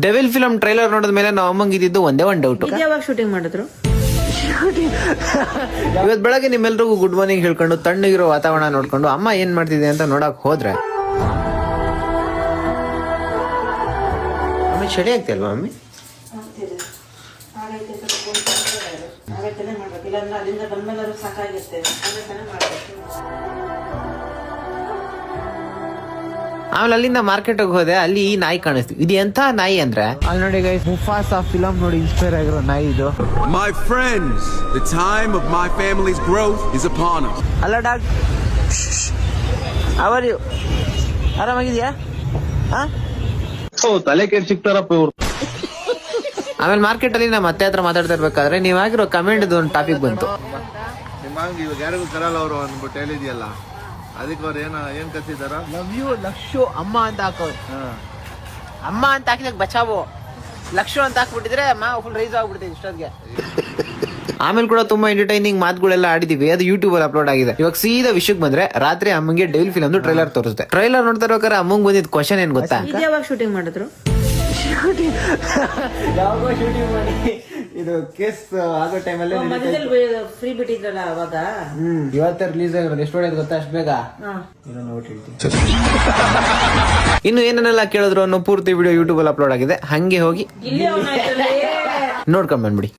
Devil film trailer ನೋಡಿದ ಮೇಲೆ ನಾವು ಅಮ್ಮಂಗೆ ಇದ್ದಿದ್ದು ಒಂದೇ ಒಂದು ಡೌಟ್. ಯಾವಾಗ ಶೂಟಿಂಗ್ ಮಾಡಿದ್ರು? ಇವತ್ ಬೆಳಗ್ಗೆ ನಿಮ್ಮೆಲ್ರಿಗೂ ಗುಡ್ ಮಾರ್ನಿಂಗ್ ಹೇಳ್ಕೊಂಡು ತಣ್ಣಗಿರೋ ವಾತಾವರಣ ನೋಡ್ಕೊಂಡು ಅಮ್ಮ ಏನ್ ಮಾಡ್ತಿದೆ ಅಂತ ನೋಡಕ್ ಹೋದ್ರೆ ಅಮ್ಮ ಚಳಿ ಆಗ್ತಿಲ್ವಾ ಅಮ್ಮಿ? ಆಮೇಲೆ ಅಲ್ಲಿಂದ ಮಾರ್ಕೆಟ್ ಹೋದೆ, ಅಲ್ಲಿ ಈ ನಾಯಿ ಕಾಣಿಸ್ತು. ಇದು ಎಂತ ನಾಯಿ ಅಂದ್ರೆ ಅಲ್ಲಿ ನೋಡಿ ಗೈಸ್, ಮುಫಾಸಾ ಫಿಲಂ ನೋಡಿ ಇನ್ಸ್ಪೈರ್ ಆಗಿರೋ ನಾಯಿ ಇದು. My friends, the time of my family's growth is upon us. ಅಲ್ಲ ಡಾಗ್, ಅವರ್ ಯು ಆರಾಮಾಗಿದ್ಯಾ? ತಲೆ ಕೆಟ್ಟು ಸಿಗ್ತಾರಪ್ಪ ಇವ್ರು. ಆಮೇಲೆ ಮಾರ್ಕೆಟ್ ಅಲ್ಲಿ ನಮ್ಮ ಅತ್ತೆ ಹತ್ರ ಮಾತಾಡ್ತಾ ಇರ್ಬೇಕಾದ್ರೆ ನೀವಾಗಿರೋ ಕಮೆಂಟ್ ಒಂದು ಟಾಪಿಕ್ ಬಂತು. ನಿಮ್ಮಂಗ ಇವಾಗ ಯಾರಿಗೂ ಕರಲ್ಲ ಅವರು ಅಂದ್ಬಿಟ್ಟು ಹೇಳಿದ್ಯಲ್ಲ, ಅದಕ್ಕೆ ಅವ್ರು ಏನ್ ಕಸಿದಾರ? ಲವ್ ಯು ಲಕ್ಷು ಅಮ್ಮ ಅಂತ ಹಾಕೋರು. ಅಮ್ಮ ಅಂತ ಹಾಕಿದಾಗ ಬಚಾವೋ, ಲಕ್ಷು ಅಂತ ಹಾಕ್ಬಿಟ್ಟಿದ್ರೆ ಅಮ್ಮ ಫುಲ್ ರೈಸ್ ಆಗ್ಬಿಡ್ತೈತೆ ಇಷ್ಟೊತ್ತಿಗೆ. ಆಮೇಲೆ ಕೂಡ ತುಂಬಾ ಎಂಟರ್ಟೈನಿಂಗ್ ಮಾತುಗಳೆಲ್ಲ ಆಡಿದೀವಿ, ಅದು ಯೂಟ್ಯೂಬ್ ಅಲ್ಲಿ ಅಪ್ಲೋಡ್ ಆಗಿದೆ. ಇವಾಗ ಸೀದಾ ವಿಷಯಕ್ಕೆ ಬಂದ್ರೆ, ರಾತ್ರಿ ಅಮ್ಮಂಗೆ ಡೆವಿಲ್ ಫಿಲಂ ಟ್ರೈಲರ್ ತೋರಿಸುತ್ತೆ. ಟ್ರೈಲರ್ ನೋಡ್ತಾ ಇರ್ಬೇಕಾದ್ರೆ ಅಮ್ಮಂಗ್ ಬಂದಿದ್ ಕ್ವಶನ್ ಏನ್ ಗೊತ್ತಾ? ಯಾವಾಗ ಶೂಟಿಂಗ್ ಮಾಡಿದ್ರು? ಯಾವಾಗ ಶೂಟಿಂಗ್ ಮಾಡಿ ಇದು ಕೇಸ್ ಆಗೋ ಟೈಮಲ್ಲಿ ಫ್ರೀ ಬಿಟ್ಟಿದ್ರಲ್ಲ ಅವಾಗ. ಇವತ್ತೇ ರಿಲೀಸ್ ಆಗಿರೋದು. ಎಷ್ಟು ಹೊಡೆಯೋದು ಗೊತ್ತಾ ಅಷ್ಟು ಬೇಗ? ಇನ್ನು ಏನೇನೆಲ್ಲ ಕೇಳಿದ್ರು ಅನ್ನೋ ಪೂರ್ತಿ ವಿಡಿಯೋ ಯೂಟ್ಯೂಬ್ ಅಲ್ಲಿ ಅಪ್ಲೋಡ್ ಆಗಿದೆ. ಹಂಗೆ ಹೋಗಿ ನೋಡ್ಕೊಂಡ್ ಬಂದ್ಬಿಡಿ.